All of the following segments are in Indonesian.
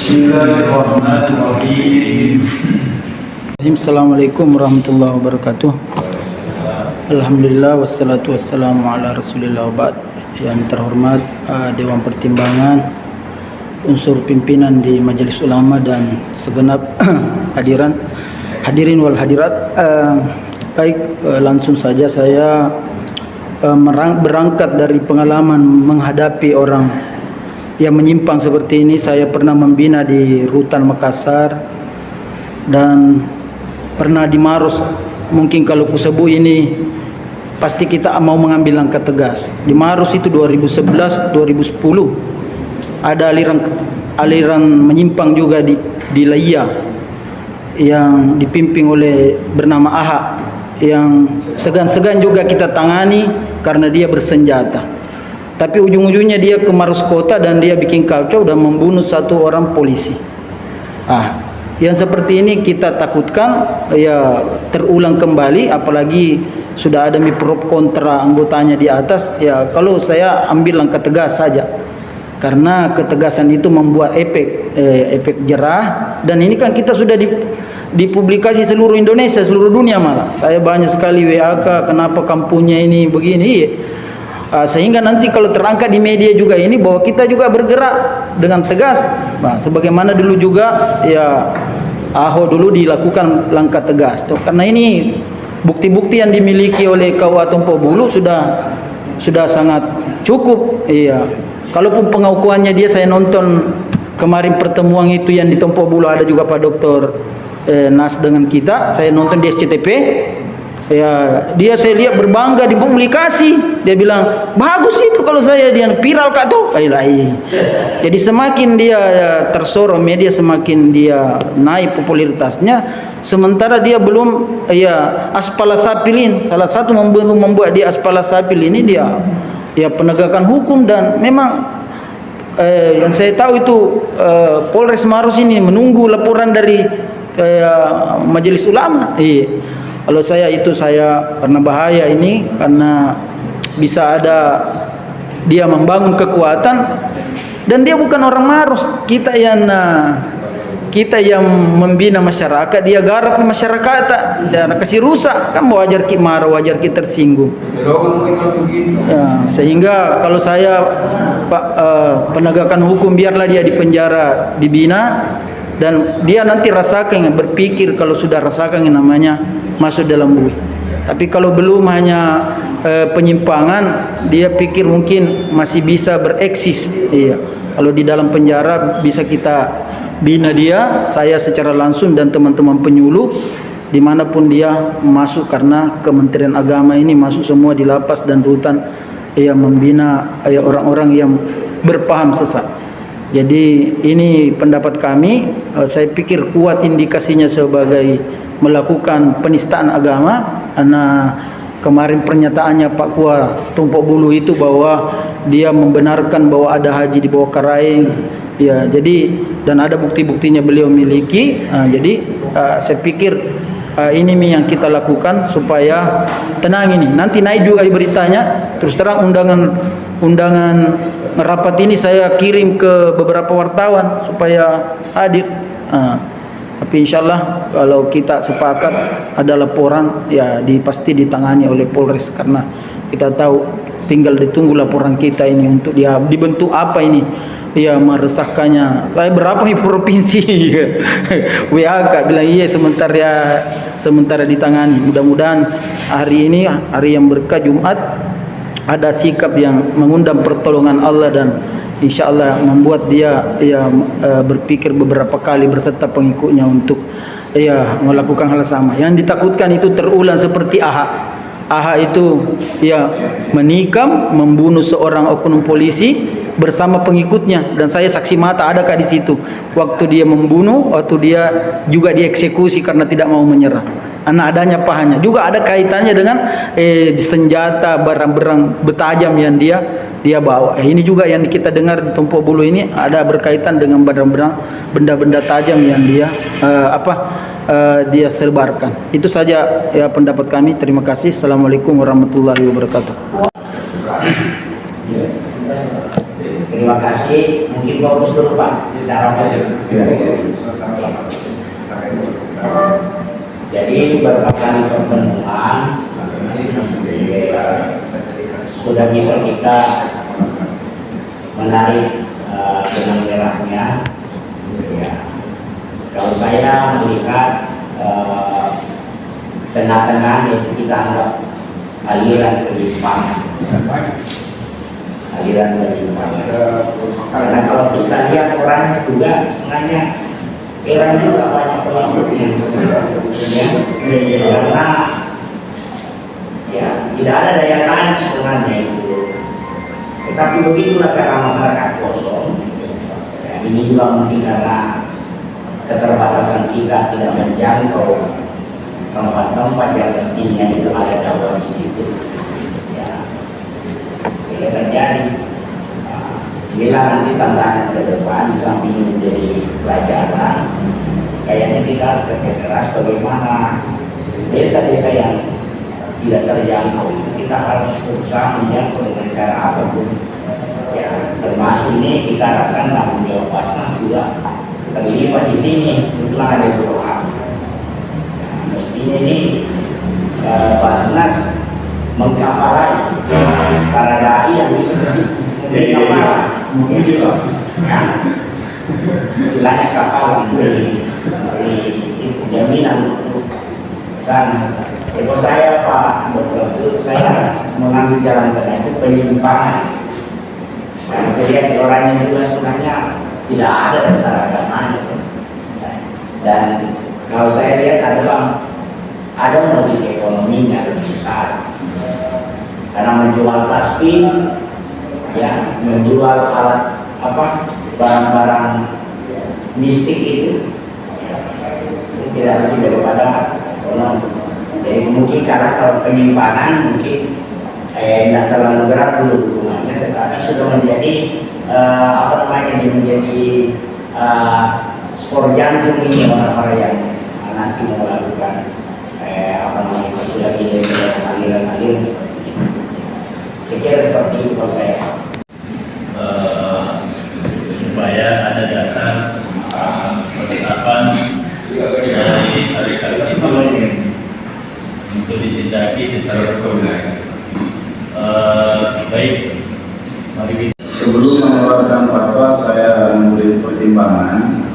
Bismillahirrahmanirrahim. Assalamualaikum warahmatullahi wabarakatuh. Alhamdulillah wassalatu wassalamu ala rasulillah wa ba'd. Yang terhormat Dewan Pertimbangan, unsur pimpinan di Majelis Ulama dan segenap hadirin wal hadirat. Langsung saja saya berangkat dari pengalaman menghadapi orang yang menyimpang seperti ini. Saya pernah membina di Rutan Makassar dan pernah di Maros. Mungkin kalau kusebut ini pasti kita mau mengambil langkah tegas. Di Maros itu 2011-2010 ada aliran menyimpang juga di Laya yang dipimpin oleh bernama AHA, yang segan-segan juga kita tangani karena dia bersenjata. Tapi ujung-ujungnya dia ke Maros Kota dan dia bikin kacau dan membunuh satu orang polisi. Yang seperti ini kita takutkan ya terulang kembali, apalagi sudah ada pro kontra anggotanya di atas. Ya kalau saya ambil langkah tegas saja, karena ketegasan itu membuat efek jerah. Dan ini kan kita sudah dipublikasi seluruh Indonesia, seluruh dunia malah. Saya banyak sekali WA, kenapa kampungnya ini begini. Sehingga nanti kalau terangkat di media juga ini bahwa kita juga bergerak dengan tegas. Sebagaimana dulu juga ya Ahok dulu dilakukan langkah tegas. Karena ini bukti-bukti yang dimiliki oleh KUA Tompok Bulu sudah sangat cukup. Iya. Kalaupun pengakuannya dia, saya nonton kemarin pertemuan itu yang di Tompok Bulu, ada juga Pak Dokter Nas dengan kita. Saya nonton di SCTP. Ya, dia saya lihat berbangga di publikasi. Dia bilang, bagus itu kalau saya dia viral kak tuh. Jadi semakin dia tersorot media, semakin dia naik popularitasnya. Sementara dia belum Aspala Sapilin, salah satu membuat dia Aspala Sapil ini dia penegakan hukum. Dan memang yang saya tahu itu Polres Maros ini menunggu laporan dari Majelis Ulama. Kalau saya karena bahaya ini, karena bisa ada dia membangun kekuatan dan dia bukan orang Maros. Kita yang membina masyarakat, dia garap masyarakat, dan kasih rusak, kan wajar kita marah, wajar kita tersinggung. Sehingga kalau saya penegakan hukum, biarlah dia di penjara, dibina, dan dia nanti rasakan, berpikir kalau sudah rasakan yang namanya masuk dalam bui. Tapi kalau belum, hanya penyimpangan, dia pikir mungkin masih bisa bereksis. Kalau di dalam penjara bisa kita bina dia, saya secara langsung dan teman-teman penyuluh dimanapun dia masuk, karena Kementerian Agama ini masuk semua di lapas dan rutan membina orang-orang yang berpaham sesat. Jadi ini pendapat kami. Saya pikir kuat indikasinya sebagai melakukan penistaan agama. Karena kemarin pernyataannya Pak Kua Tompok Bulu itu bahwa dia membenarkan bahwa ada haji di bawah Karaeng. Jadi dan ada bukti-buktinya beliau miliki. Jadi saya pikir ini yang kita lakukan supaya tenang ini. Nanti naik juga di beritanya. Terus terang undangan rapat ini saya kirim ke beberapa wartawan supaya hadir. Tapi insyaallah kalau kita sepakat ada laporan, pasti ditangani oleh Polres, karena kita tahu tinggal ditunggu laporan kita ini untuk dia dibentuk apa ini. Meresahkannya. Berapa nih provinsi? WA bilang sementara ditangani. Mudah-mudahan hari ini hari yang berkah, Jumat, ada sikap yang mengundang pertolongan Allah dan insya Allah membuat dia berpikir beberapa kali berserta pengikutnya untuk melakukan hal sama. Yang ditakutkan itu terulang seperti AHA itu menikam, membunuh seorang oknum polisi bersama pengikutnya, dan saya saksi mata ada di situ waktu dia membunuh, waktu dia juga dieksekusi karena tidak mau menyerah. Adanya pahanya juga ada kaitannya dengan senjata, barang-barang bertajam yang dia bawa. Ini juga yang kita dengar di Tompok Bulu ini ada berkaitan dengan barang-barang, benda-benda tajam yang dia sebarkan. Itu saja pendapat kami. Terima kasih. Assalamualaikum warahmatullahi wabarakatuh. Terima kasih. Mungkin fokus dulu Pak. Jadi beberapa kali pertemuan sudah bisa kita menarik benang merahnya. Ya. Kalau saya melihat tengah-tengah itu kita anggap aliran penyimpangan. Aliran penyimpangan. Karena kalau kita lihat orangnya juga sebenarnya era juga banyak pengikutnya. Ya, karena ya tidak ada daya tahan sebenarnya itu. Tetapi begitulah karena masyarakat kosong. Ya, ini juga mungkin karena keterbatasan kita tidak menjangkau tempat-tempat yang mestinya itu ada dakwah di situ. Ya, sehingga terjadi. Bila nanti tantangan ke depan di samping menjadi pelajaran, kayaknya kita harus kerja keras bagaimana desa-desa yang tidak terjangkau itu kita harus berusaha menjangkau dengan cara apapun. Ya, termasuk ini kita harapkan tanggung jawab Basnas juga terlibat di sini. Itulah ada program. Mestinya ini Basnas mengkaparai para dai yang bisa ke situ. Mungkin juga istilahnya kapal beri jaminan untuk sana. Kalau saya Pak Dokter, saya mengambil jalan tengah itu penyimpangan. Karena lihat orangnya juga sebenarnya tidak ada dasar agamanya. Dan kalau saya lihat ada motif ekonominya lebih besar. Karena menjual tasbih, ya, menjual alat barang-barang mistik itu tidak lebih daripada ekonomi. Jadi mungkin karena kalau penyimpangan mungkin tidak terlalu berat dulu hubungannya, tetapi sudah menjadi menjadi skor jantung ini orang-orang yang nanti melakukan sudah tidak aliran-aliran seperti itu. Saya kira seperti itu kalau saya. Supaya ada dasar penetapan dari hari-hari itu untuk ditindaki secara hukum. Baik, mari kita. Sebelum mengeluarkan fatwa, saya memberi pertimbangan.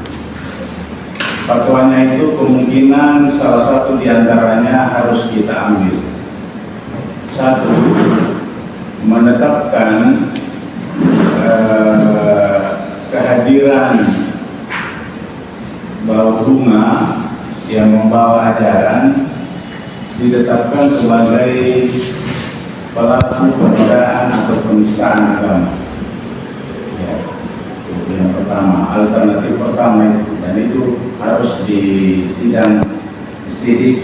Fatwanya itu kemungkinan salah satu diantaranya harus kita ambil. Satu, menetapkan kehadiran bau bunga yang membawa ajaran ditetapkan sebagai pelaku penodaan atau penistaan agama. Ya, itu yang pertama, alternatif pertama itu, dan itu harus disidang,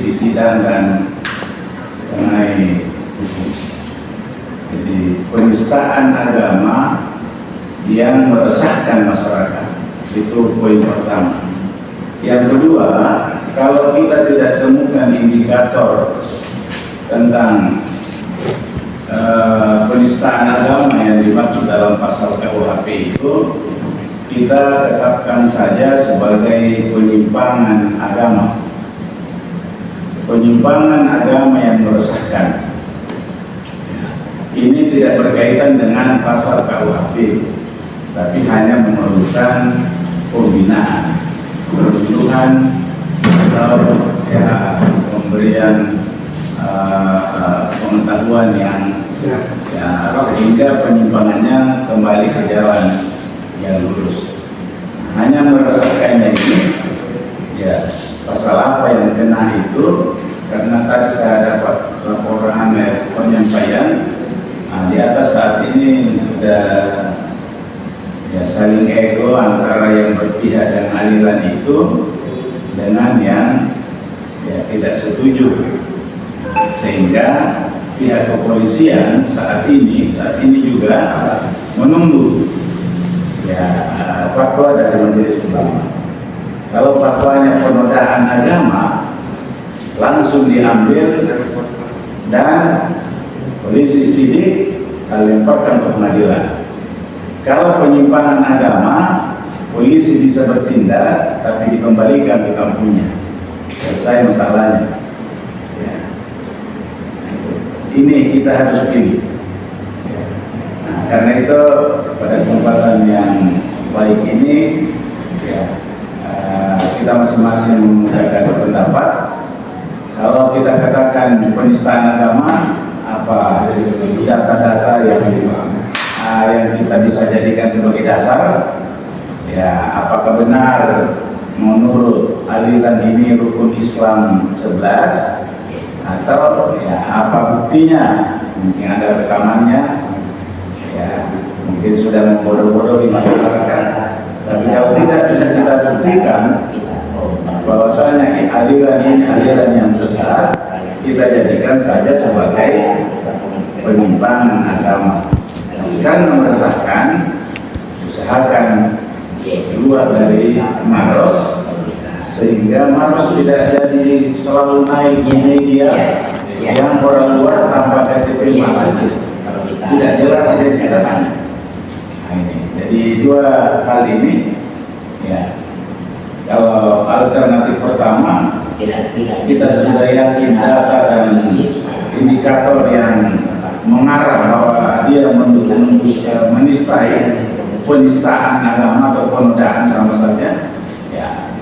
disidang dan mengenai hukum. Jadi penistaan agama yang meresahkan masyarakat, itu poin pertama. Yang kedua, kalau kita tidak temukan indikator tentang penistaan agama yang dimaksud dalam pasal KUHP itu, kita tetapkan saja sebagai penyimpangan agama. Penyimpangan agama yang meresahkan. Ini tidak berkaitan dengan pasal KUHP, tapi hanya memerlukan pembinaan, perlindungan atau ya pemberian pengetahuan yang ya, sehingga penyimpangannya kembali ke jalan yang lurus. Hanya merasakannya ini, ya pasal apa yang kena itu, karena tadi saya dapat laporan penyampaian. Di atas saat ini sudah ya saling ego antara yang berpihak dan aliran itu dengan yang ya tidak setuju, sehingga pihak kepolisian saat ini juga menunggu ya fatwa dari Majelis Ulama. Kalau fatwanya penodaan agama langsung diambil dan polisi sidik lemparkan ke pengadilan. Kalau penyimpangan agama, polisi bisa bertindak, tapi dikembalikan ke kampungnya. Selesai masalahnya. Ya. Ini kita harus pilih. Nah, karena itu pada kesempatan yang baik ini, ya, kita masing-masing mengungkapkan pendapat. Kalau kita katakan penistaan agama, apa data-data yang kita bisa jadikan sebagai dasar, ya, apakah benar menurut aliran ini rukun Islam 11 atau ya apa buktinya? Mungkin ada rekamannya, ya, mungkin sudah membodoh-bodoh di masyarakat. Tapi kalau tidak bisa kita buktikan bahwasanya aliran ini aliran yang sesat, kita jadikan saja sebagai penyimpangan agama. Kan meresahkan, usahakan keluar dari Maros sehingga Maros tidak jadi selalu naik di media yang orang luar tanpa KTP masuk, tidak jelas identitasnya. Nah, ini. Jadi dua hal ini, ya, kalau alternatif pertama kita sudah yakin data dan indikator yang mengarah bahwa dia mendukung menistai penistaan agama atau penodaan sama saja, ya,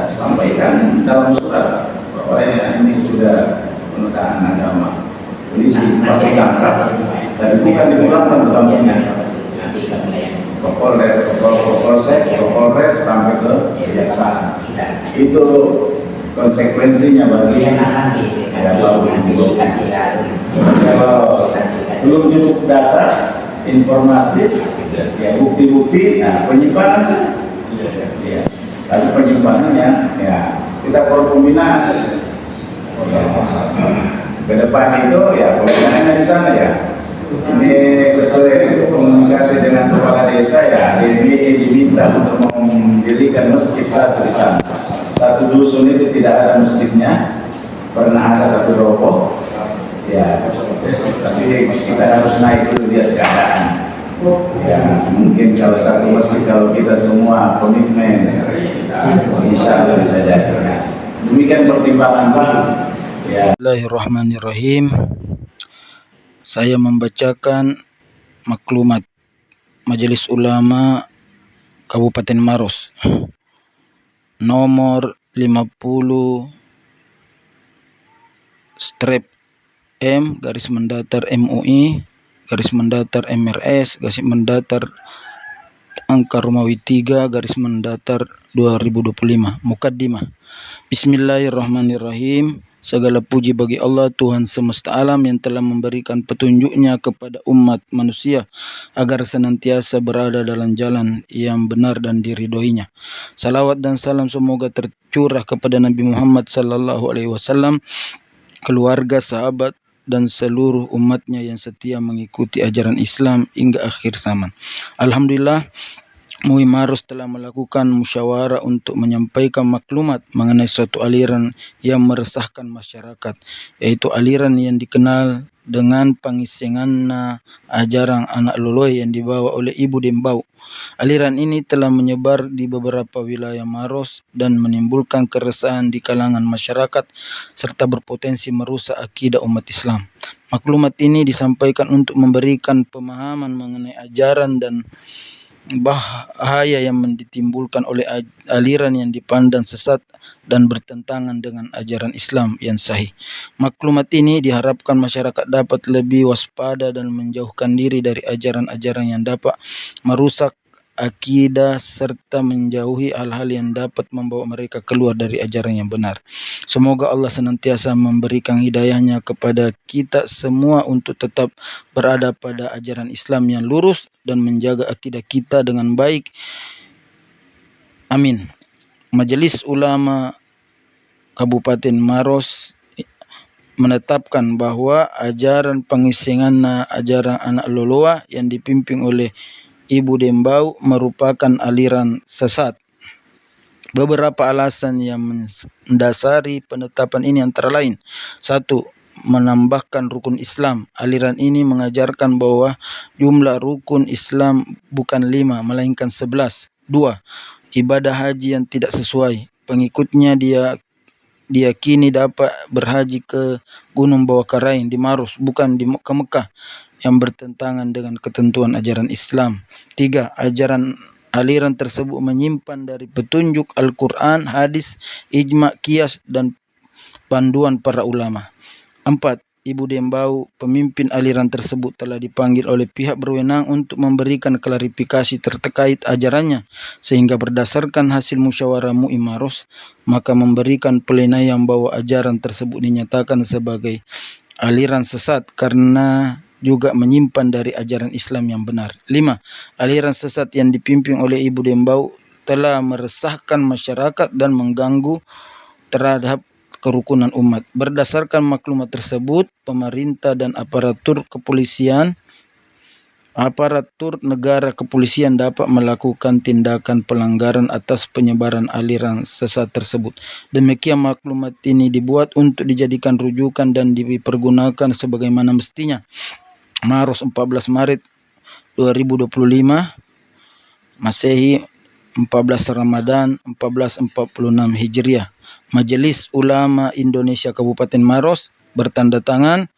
sampaikan dalam surat bahwa ini sudah penodaan agama. Polisi pasti tangkap, tapi bukan dipulangkan ke kampungnya. Polsek, Polres sampai ke kejaksaan. Itu konsekuensinya bagi kalau belum cukup data, informasi, ya bukti-bukti, nah penyimpangan sih. Ya. Tapi penyimpangannya, ya kita perlu pembinaan. Ke depan itu ya pembinaannya di sana ya. Ini sesuai komunikasi dengan kepala desa ya. Ini diminta untuk mendirikan masjid satu di sana. Satu dusun itu tidak ada masjidnya, pernah ada tapi roboh. Ya, tapi kita harus naik dulu lihat keadaan. Ya, mungkin kalau satu masjid kalau kita semua komitmen, insya Allah bisa jadi. Demikian pertimbangan Pak. Ya. Bismillahirrahmanirrahim. Saya membacakan maklumat Majelis Ulama Kabupaten Maros nomor 50 strip M garis mendatar MUI garis mendatar MRS garis mendatar angka Romawi 3 garis mendatar 2025. Mukaddimah. Bismillahirrahmanirrahim. Segala puji bagi Allah Tuhan semesta alam yang telah memberikan petunjuknya kepada umat manusia agar senantiasa berada dalam jalan yang benar dan diridhoinya. Salawat dan salam semoga tercurah kepada Nabi Muhammad SAW, keluarga, sahabat, dan seluruh umatnya yang setia mengikuti ajaran Islam hingga akhir zaman. Alhamdulillah, MUI Maros telah melakukan musyawarah untuk menyampaikan maklumat mengenai suatu aliran yang meresahkan masyarakat, yaitu aliran yang dikenal dengan pangisenganna ajaran anak loloi yang dibawa oleh Ibu Dembau. Aliran ini telah menyebar di beberapa wilayah Maros dan menimbulkan keresahan di kalangan masyarakat serta berpotensi merusak akidah umat Islam. Maklumat ini disampaikan untuk memberikan pemahaman mengenai ajaran dan bahaya yang ditimbulkan oleh aliran yang dipandang sesat dan bertentangan dengan ajaran Islam yang sahih. Maklumat ini diharapkan masyarakat dapat lebih waspada dan menjauhkan diri dari ajaran-ajaran yang dapat merusak akidah serta menjauhi hal-hal yang dapat membawa mereka keluar dari ajaran yang benar. Semoga Allah senantiasa memberikan hidayahnya kepada kita semua untuk tetap berada pada ajaran Islam yang lurus dan menjaga akidah kita dengan baik. Amin. Majelis Ulama Kabupaten Maros menetapkan bahwa ajaran pengisenganna ajaran anak loloa yang dipimpin oleh Ibu Dembau merupakan aliran sesat. Beberapa alasan yang mendasari penetapan ini antara lain: 1. menambahkan rukun Islam. Aliran ini mengajarkan bahwa jumlah rukun Islam bukan 5, melainkan 11. 2. Ibadah haji yang tidak sesuai. Pengikutnya diyakini dapat berhaji ke Gunung Bawakarain di Maros, bukan ke Mekah, yang bertentangan dengan ketentuan ajaran Islam. 3. Aliran tersebut menyimpan dari petunjuk Al-Quran, hadis, ijma, qiyas, dan panduan para ulama. 4. Ibu Dembau, pemimpin aliran tersebut, telah dipanggil oleh pihak berwenang untuk memberikan klarifikasi terkait ajarannya, sehingga berdasarkan hasil musyawarah MUI Maros, maka memberikan penilaian bahwa ajaran tersebut dinyatakan sebagai aliran sesat karena juga menyimpan dari ajaran Islam yang benar. 5. Aliran sesat yang dipimpin oleh Ibu Dembau telah meresahkan masyarakat dan mengganggu terhadap kerukunan umat. Berdasarkan maklumat tersebut, pemerintah dan aparatur negara kepolisian dapat melakukan tindakan pelanggaran atas penyebaran aliran sesat tersebut. Demikian maklumat ini dibuat untuk dijadikan rujukan dan dipergunakan sebagaimana mestinya. Maros 14 Maret 2025 Masehi, 14 Ramadan 1446 Hijriah. Majelis Ulama Indonesia Kabupaten Maros bertanda tangan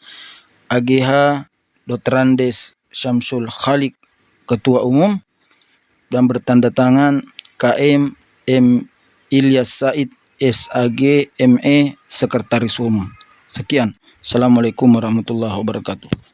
AGH Dr. Andes Syamsul Khalik, Ketua Umum, dan bertanda tangan KM M. Ilyas Said SAG ME, Sekretaris Umum. Sekian. Assalamualaikum warahmatullahi wabarakatuh.